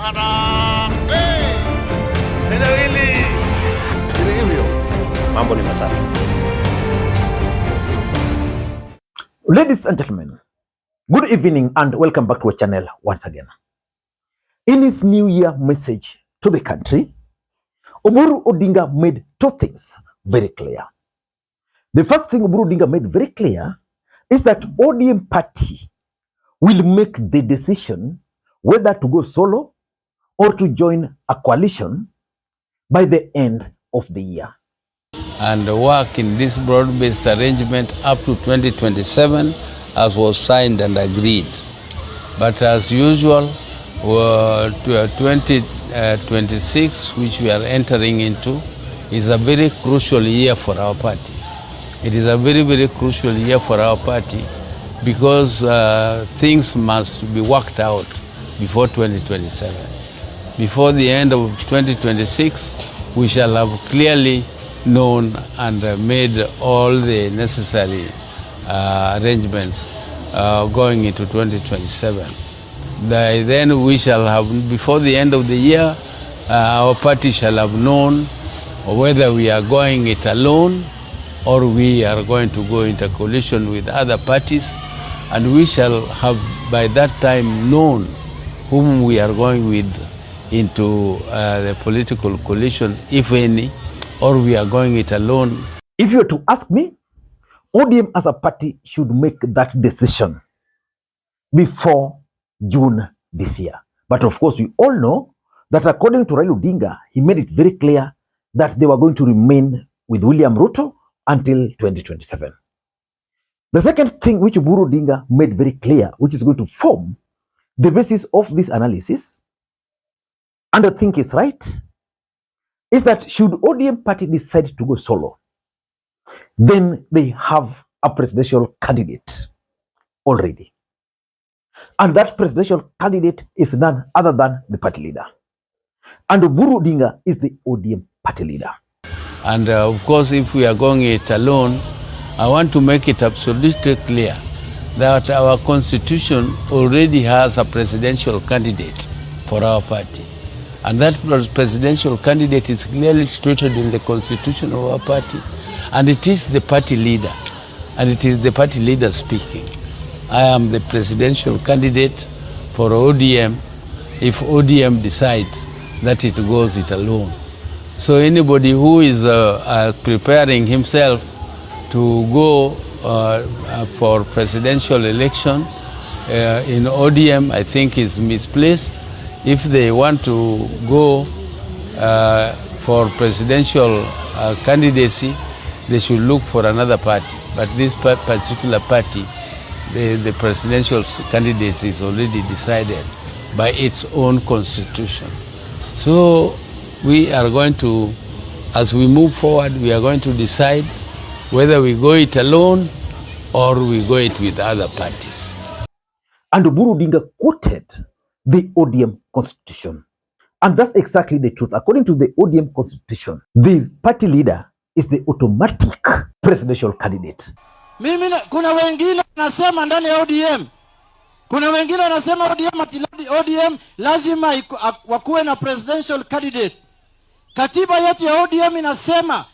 Harambee! Neno hili si hivyo. Mambo ni matatu. Ladies and gentlemen, good evening and welcome back to our channel once again. In his New Year message to the country, Oburu Odinga made two things very clear. The first thing Oburu Odinga made very clear is that ODM party will make the decision whether to go solo or to join a coalition by the end of the year. And work in this broad-based arrangement up to 2027 as was signed and agreed. But as usual, 2026, which we are entering into, is a very crucial year for our party. It is a very, very crucial year for our party because things must be worked out before 2027. Before the end of 2026, we shall have clearly known and made all the necessary arrangements going into 2027. Then we shall have, before the end of the year, our party shall have known whether we are going it alone or we are going to go into coalition with other parties, and we shall have by that time known whom we are going with into the political coalition, if any, or we are going it alone. If you were to ask me, ODM as a party should make that decision before June this year. But of course, we all know that according to Raila Odinga, he made it very clear that they were going to remain with William Ruto until 2027. The second thing which Oburu Odinga made very clear, which is going to form the basis of this analysis, and I think is right, is that should ODM party decide to go solo, then they have a presidential candidate already. And that presidential candidate is none other than the party leader. And Oburu Odinga is the ODM party leader. And of course, if we are going it alone, I want to make it absolutely clear that our constitution already has a presidential candidate for our party. And that presidential candidate is clearly stated in the constitution of our party. And it is the party leader. And it is the party leader speaking. I am the presidential candidate for ODM if ODM decides that it goes it alone. So anybody who is preparing himself to go for presidential election in ODM, I think is misplaced. If they want to go for presidential candidacy, they should look for another party. But this particular party, the presidential candidacy is already decided by its own constitution. So we are going to, as we move forward, we are going to decide whether we go it alone or we go it with other parties. And Oburu Odinga quoted the ODM constitution. And that's exactly the truth. According to the ODM constitution, the party leader is the automatic presidential candidate. Kuna wengine wanasema ndani ya ODM. Kuna wengine wanasema ODM lazima wakuwe na presidential candidate. Katiba yetu ya ODM inasema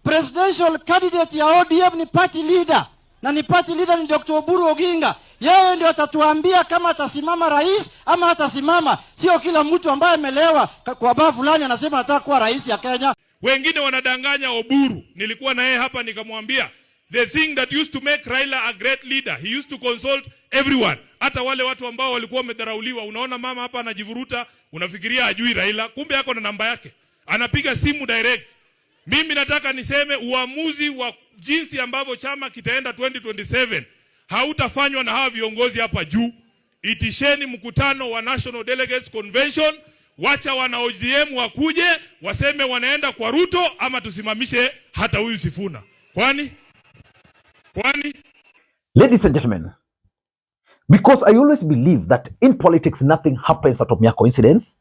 presidential candidate ya ODM ni party leader. Na ni party leader ni Dr. Oburu Odinga. Yeye ndio atatuambia kama atasimama rais ama atasimama. Sio kila mtu ambaye amelewa kwa baa fulani anasema anataka kuwa rais ya Kenya. Wengine wanadanganya Oburu. Nilikuwa na yeye hapa nikamwambia, the thing that used to make Raila a great leader, he used to consult everyone. Hata wale watu ambao walikuwa wamedharauliwa. Unaona mama hapa anajivuruta, unafikiria ajui Raila, kumbe yako na namba yake. Anapiga simu direct. Mimi nataka niseme uamuzi wa jinsi ambavyo chama kitaenda 2027 hautafanywa na hawa viongozi hapa juu. Itisheni mkutano wa National Delegates Convention, wacha wana ODM wakuje waseme wanaenda kwa Ruto ama tusimamishe hata huyu Sifuna. Kwani? Ladies and gentlemen, because I always believe that in politics nothing happens out of mere coincidence,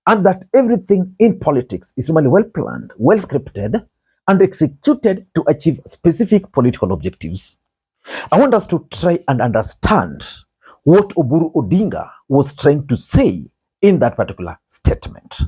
and that everything in politics is normally well planned, well scripted, and executed to achieve specific political objectives. I want us to try and understand what Oburu Odinga was trying to say in that particular statement.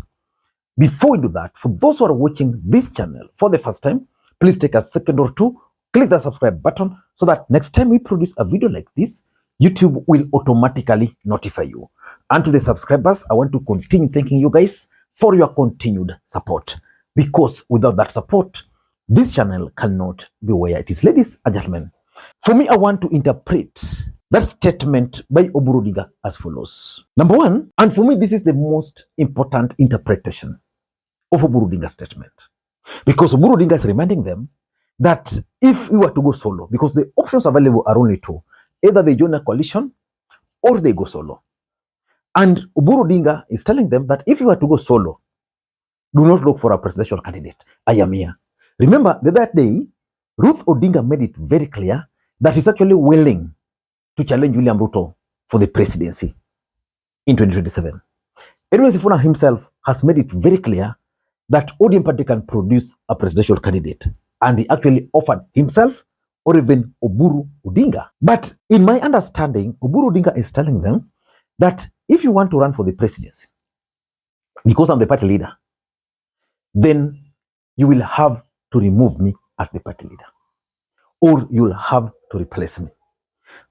Before we do that, for those who are watching this channel for the first time, please take a second or two, click the subscribe button so that next time we produce a video like this, YouTube will automatically notify you. And to the subscribers, I want to continue thanking you guys for your continued support, because without that support, this channel cannot be where it is. Ladies and gentlemen, for me, I want to interpret that statement by Oburu Odinga as follows. Number one, and for me, this is the most important interpretation of Oburu Odinga's statement, because Oburu Odinga is reminding them that if we were to go solo, because the options available are only two, either they join a coalition or they go solo. And Oburu Odinga is telling them that if you were to go solo, do not look for a presidential candidate. I am here. Remember that day, Ruth Odinga made it very clear that he's actually willing to challenge William Ruto for the presidency in 2027. Edwin Sifuna himself has made it very clear that ODM party can produce a presidential candidate, and he actually offered himself or even Oburu Odinga. But in my understanding, Oburu Odinga is telling them that if you want to run for the presidency, because I'm the party leader, then you will have to remove me as the party leader, or you'll have to replace me.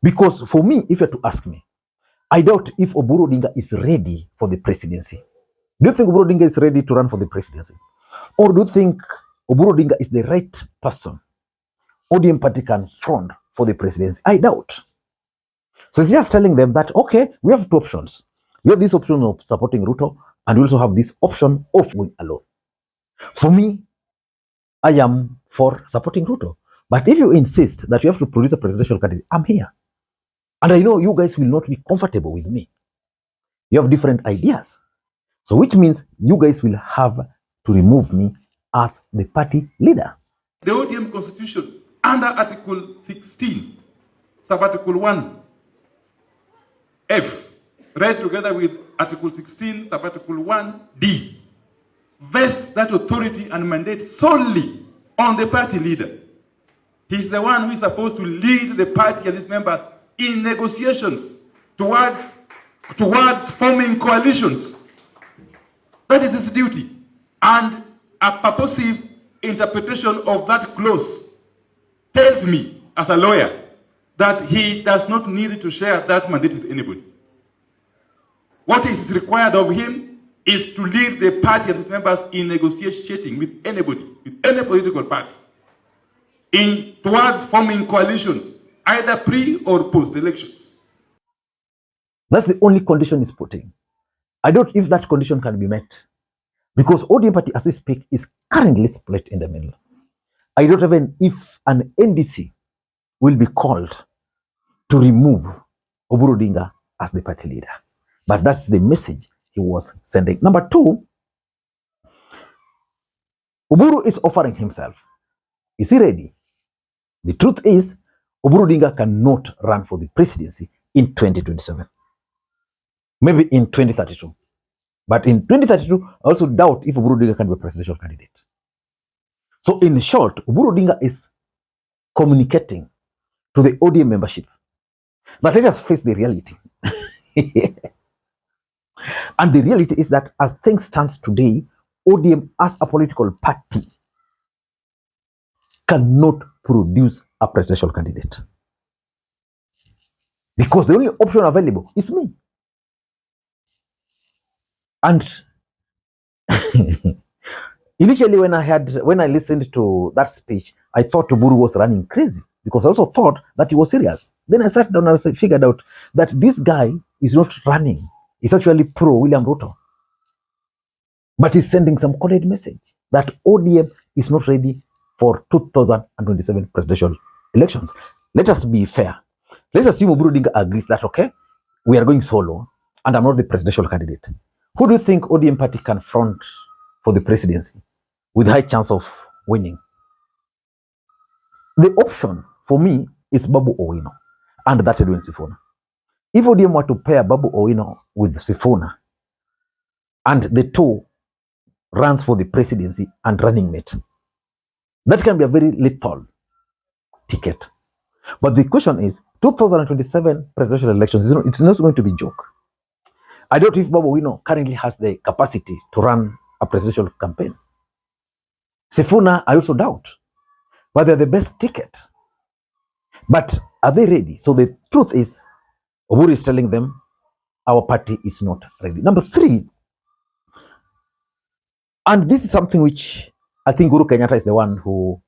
Because for me, if you're to ask me, I doubt if Oburu Odinga is ready for the presidency. Do you think Oburu Odinga is ready to run for the presidency? Or do you think Oburu Odinga is the right person ODM party can front for the presidency? I doubt. So he's just telling them that, okay, we have two options. We have this option of supporting Ruto, and we also have this option of going alone. For me, I am for supporting Ruto. But if you insist that you have to produce a presidential candidate, I'm here. And I know you guys will not be comfortable with me. You have different ideas. So which means you guys will have to remove me as the party leader. The ODM constitution under Article 16, sub-article 1, F, read together with Article 16, sub-article 1D, vests that authority and mandate solely on the party leader. He's the one who is supposed to lead the party and its members in negotiations towards forming coalitions. That is his duty. And a purposive interpretation of that clause tells me, as a lawyer, that he does not need to share that mandate with anybody. What is required of him is to lead the party and its members in negotiating with anybody, with any political party, towards forming coalitions, either pre or post elections. That's the only condition he's putting. I doubt if that condition can be met, because ODM party, as we speak, is currently split in the middle. I don't even if an NDC will be called to remove Oburu Odinga as the party leader. But that's the message he was sending. Number two, Oburu is offering himself. Is he ready? The truth is, Oburu Odinga cannot run for the presidency in 2027. Maybe in 2032. But in 2032, I also doubt if Oburu Odinga can be a presidential candidate. So in short, Oburu Odinga is communicating to the ODM membership that let us face the reality. And the reality is that as things stand today, ODM as a political party cannot produce a presidential candidate. Because the only option available is me. And initially when I listened to that speech, I thought Oburu was running crazy, because I also thought that he was serious. Then I sat down and I figured out that this guy is not running. He's actually pro William Ruto. But he's sending some coded message that ODM is not ready for 2027 presidential elections. Let us be fair. Let's assume Oburu Odinga agrees that, okay, we are going solo and I'm not the presidential candidate. Who do you think ODM party can front for the presidency with high chance of winning? The option for me is Babu Owino and that Edwin Sifuna. If ODM were to pair Babu Owino with Sifuna and the two runs for the presidency and running mate, that can be a very lethal ticket. But the question is, 2027 presidential elections, it's not going to be a joke. I don't know if Babu Owino currently has the capacity to run a presidential campaign. Sifuna, I also doubt. But they're the best ticket. But are they ready? So the truth is, Oburu is telling them, our party is not ready. Number 3, and this is something which I think Uhuru Kenyatta is the one who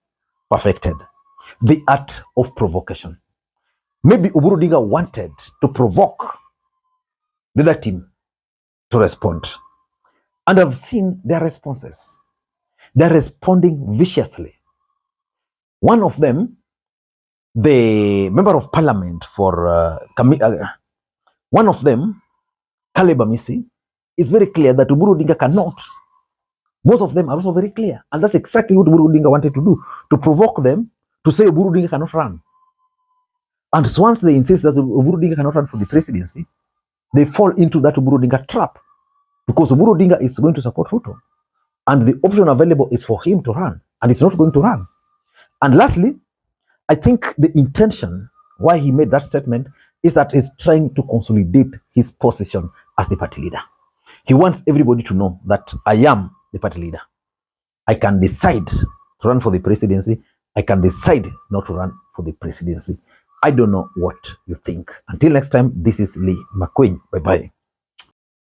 perfected, the art of provocation. Maybe Oburu Odinga wanted to provoke the other team to respond. And I've seen their responses. They're responding viciously. One of them, the member of parliament for one of them, Caleb Amisi, is very clear that Oburu Odinga cannot. Most of them are also very clear. And that's exactly what Oburu Odinga wanted to do, to provoke them to say Oburu Odinga cannot run. And once they insist that Oburu Odinga cannot run for the presidency, they fall into that Oburu Odinga trap, because Oburu Odinga is going to support Ruto. And the option available is for him to run, and he's not going to run. And lastly, I think the intention why he made that statement is that he's trying to consolidate his position as the party leader. He wants everybody to know that I am the party leader. I can decide to run for the presidency. I can decide not to run for the presidency. I don't know what you think. Until next time, this is Lee Makwiny. Bye-bye.